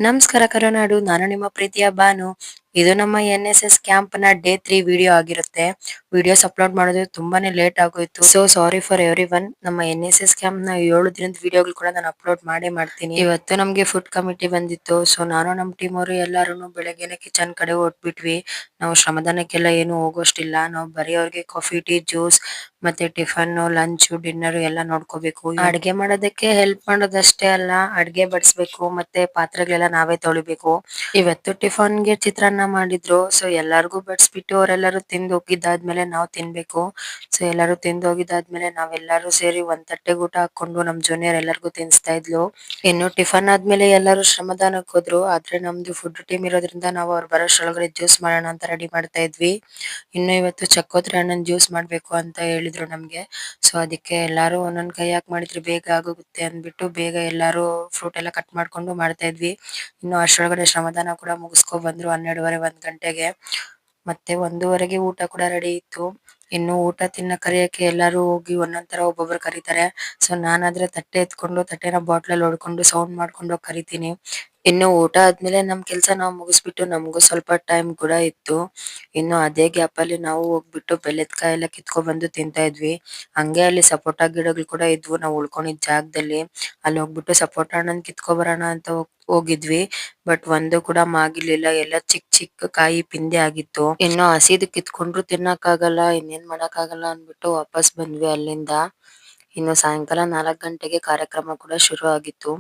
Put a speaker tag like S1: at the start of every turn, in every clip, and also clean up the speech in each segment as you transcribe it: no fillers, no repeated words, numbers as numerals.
S1: ನಮಸ್ಕಾರ ಕರುನಾಡು, ನಾನು ನಿಮ್ಮ ಪ್ರೀತಿಯ ಬಾನು. ಇದು ನಮ್ಮ NSS ಕ್ಯಾಂಪ್ ನ ಡೇ 3 ವಿಡಿಯೋ ಆಗಿರುತ್ತೆ. ವಿಡಿಯೋಸ್ ಅಪ್ಲೋಡ್ ಮಾಡೋದು ತುಂಬಾನೇ ಲೇಟ್ ಆಗೋಯ್ತು. So sorry for every one. ನಮ್ಮ NSS ಕ್ಯಾಂಪ್ ನ 7 ದಿನದ ವಿಡಿಯೋಗಳು ಕೂಡ ನಾನು ಅಪ್ಲೋಡ್ ಮಾಡೇ ಮಾಡ್ತೀನಿ. ಇವತ್ತು ನಮ್ಗೆ ಫುಡ್ ಕಮಿಟಿ ಬಂದಿತ್ತು. ಸೊ ನಾನು ನಮ್ಮ ಟೀಮ್ ಅವರು ಎಲ್ಲಾರು ಬೆಳಗ್ಗೆನೆ ಕಿಚನ್ ಕಡೆ ಹೊಟ್ಬಿಟ್ವಿ. ನಾವು ಶ್ರಮದಾನಕ್ಕೆಲ್ಲ ಏನು ಹೋಗೋಷ್ಟಿಲ್ಲ. ನಾವು ಬರೀ ಅವ್ರಿಗೆ ಕಾಫಿ, ಟೀ, ಜ್ಯೂಸ್ ಮತ್ತೆ ಟಿಫನ್, ಲಂಚ್, ಡಿನ್ನರ್ ಎಲ್ಲ ನೋಡ್ಕೋಬೇಕು. ಅಡ್ಗೆ ಮಾಡೋದಕ್ಕೆ ಹೆಲ್ಪ್ ಮಾಡೋದಷ್ಟೇ ಅಲ್ಲ, ಅಡ್ಗೆ ಬಡಿಸ್ಬೇಕು ಮತ್ತೆ ಪಾತ್ರೆಗಳೆಲ್ಲ ನಾವೇ ತೊಳಿಬೇಕು. ಇವತ್ತು ಟಿಫನ್ ಗೆ ಚಿತ್ರಾನ್ನ ಮಾಡಿದ್ರು. ಸೊ ಎಲ್ಲಾರ್ಗೂ ಬಡಿಸ್ಬಿಟ್ಟು ಅವರೆಲ್ಲರೂ ತಿಂದು ಹೋಗಿದ್ದಾದ್ಮೇಲೆ ನಾವು ತಿನ್ಬೇಕು. ಸೊ ಎಲ್ಲರೂ ತಿಂದು ಹೋಗಿದ್ದಾದ್ಮೇಲೆ ನಾವೆಲ್ಲರೂ ಸೇರಿ ಒಂದ್ ತಟ್ಟೆಗೆ ಊಟ ಹಾಕೊಂಡು ನಮ್ ಜೂನಿಯರ್ ಎಲ್ಲರಿಗೂ ತಿನ್ಸ್ತಾ ಇದ್ಲು. ಇನ್ನು ಟಿಫನ್ ಆದ್ಮೇಲೆ ಎಲ್ಲರೂ ಶ್ರಮದಾನಕ್ಕೆ ಹೋದ್ರು. ಆದ್ರೆ ನಮ್ದು ಫುಡ್ ಟೀಮ್ ಇರೋದ್ರಿಂದ ನಾವು ಅವ್ರು ಬರೋಷ್ಟ್ರೊಳಗಡೆ ಜ್ಯೂಸ್ ಮಾಡೋಣ ಅಂತ ರೆಡಿ ಮಾಡ್ತಾ ಇದ್ವಿ. ಇನ್ನು ಇವತ್ತು ಚಕ್ಕೋತ್ರಿ ಹಣ್ಣನ್ ಜ್ಯೂಸ್ ಮಾಡ್ಬೇಕು ಅಂತ ಹೇಳಿದ್ರು ನಮ್ಗೆ. ಸೊ ಅದಕ್ಕೆ ಎಲ್ಲಾರು ಒಂದೊಂದ್ ಕೈ ಹಾಕಿ ಮಾಡಿದ್ರೆ ಬೇಗ ಆಗೋಗುತ್ತೆ ಅಂದ್ಬಿಟ್ಟು ಬೇಗ ಎಲ್ಲಾರು ಫ್ರೂಟ್ ಎಲ್ಲ ಕಟ್ ಮಾಡ್ಕೊಂಡು ಮಾಡ್ತಾ ಇದ್ವಿ. ಇನ್ನು ಅಷ್ಟರೊಳಗಡೆ ಶ್ರಮದಾನ ಕೂಡ ಮುಗಿಸ್ಕೊ ಬಂದ್ರು 12:30 1 ಗಂಟೆಗೆ. ಮತ್ತೆ 1:30ಗೆ ಊಟ ಕೂಡ ರೆಡಿ ಇತ್ತು. ಇನ್ನು ಊಟ ತಿನ್ನ ಕರಿಯಕ್ಕೆ ಎಲ್ಲಾರು ಹೋಗಿ ಒಂದೊಂದ್ ತರ ಒಬ್ಬೊಬ್ರು ಕರೀತಾರೆ. ಸೊ ನಾನಾದ್ರೆ ತಟ್ಟೆ ಎತ್ಕೊಂಡು ತಟ್ಟೆನ ಬಾಟ್ಲಲ್ಲಿ ಹೊಡ್ಕೊಂಡು ಸೌಂಡ್ ಮಾಡ್ಕೊಂಡು ಹೋಗಿ ಕರಿತೀನಿ. ಇನ್ನು ಊಟ ಆದ್ಮೇಲೆ ನಮ್ ಕೆಲ್ಸ ನಾವು ಮುಗಿಸ್ಬಿಟ್ಟು ನಮಗೂ ಸ್ವಲ್ಪ ಟೈಮ್ ಕೂಡ ಇತ್ತು. ಇನ್ನು ಅದೇ ಗ್ಯಾಪ್ ಅಲ್ಲಿ ನಾವು ಹೋಗ್ಬಿಟ್ಟು ಬೆಲ್ಲದ ಕಾಯಿ ಎಲ್ಲ ಕಿತ್ಕೊ ಬಂದು ತಿಂತಾ ಇದ್ವಿ. ಹಂಗೆ ಅಲ್ಲಿ ಸಪೋಟ ಗಿಡಗಳು ಕೂಡ ಇದ್ವು ನಾವು ಉಳ್ಕೊಂಡಿದ್ ಜಾಗದಲ್ಲಿ. ಅಲ್ಲಿ ಹೋಗ್ಬಿಟ್ಟು ಸಪೋಟ ಹಣ್ಣನ್ ಕಿತ್ಕೊ ಬರೋಣ ಅಂತ ಹೋಗಿದ್ವಿ. ಬಟ್ ಒಂದು ಕೂಡ ಮಾಗಿರ್ಲಿಲ್ಲ, ಎಲ್ಲ ಚಿಕ್ಕ ಚಿಕ್ಕ ಕಾಯಿ ಪಿಂದೆ ಆಗಿತ್ತು. ಇನ್ನು ಹಸಿದು ಕಿತ್ಕೊಂಡ್ರು ತಿನ್ನಕ್ಕಾಗಲ್ಲ, ಇನ್ನೇನ್ ಮಾಡಕ್ಕಾಗಲ್ಲ ಅಂದ್ಬಿಟ್ಟು ವಾಪಸ್ ಬಂದ್ವಿ ಅಲ್ಲಿಂದ. ಇನ್ನು ಸಾಯಂಕಾಲ 4 ಗಂಟೆಗೆ ಕಾರ್ಯಕ್ರಮ ಕೂಡ ಶುರು ಆಗಿತ್ತು.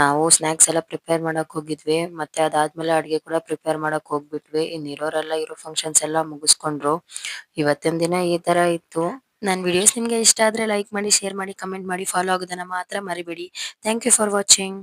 S1: ನಾವು ಸ್ನಾಕ್ಸ್ ಎಲ್ಲ ಪ್ರಿಪೇರ್ ಮಾಡಕ್ ಹೋಗಿದ್ವಿ. ಮತ್ತೆ ಅದಾದ್ಮೇಲೆ ಅಡ್ಗೆ ಕೂಡ ಪ್ರಿಪೇರ್ ಮಾಡಕ್ ಹೋಗ್ಬಿಟ್ವಿ. ಇರೋ ಫಂಕ್ಷನ್ಸ್ ಎಲ್ಲ ಮುಗಿಸ್ಕೊಂಡ್ರು. ಇವತ್ತಿನ ದಿನ ಈ ತರ ಇತ್ತು. ನನ್ ವಿಡಿಯೋಸ್ ನಿಮ್ಗೆ ಇಷ್ಟ ಆದ್ರೆ ಲೈಕ್ ಮಾಡಿ, ಶೇರ್ ಮಾಡಿ, ಕಮೆಂಟ್ ಮಾಡಿ, ಫಾಲೋ ಆಗೋದನ್ನ ಮಾತ್ರ ಮರಿಬೇಡಿ. Thank you for watching.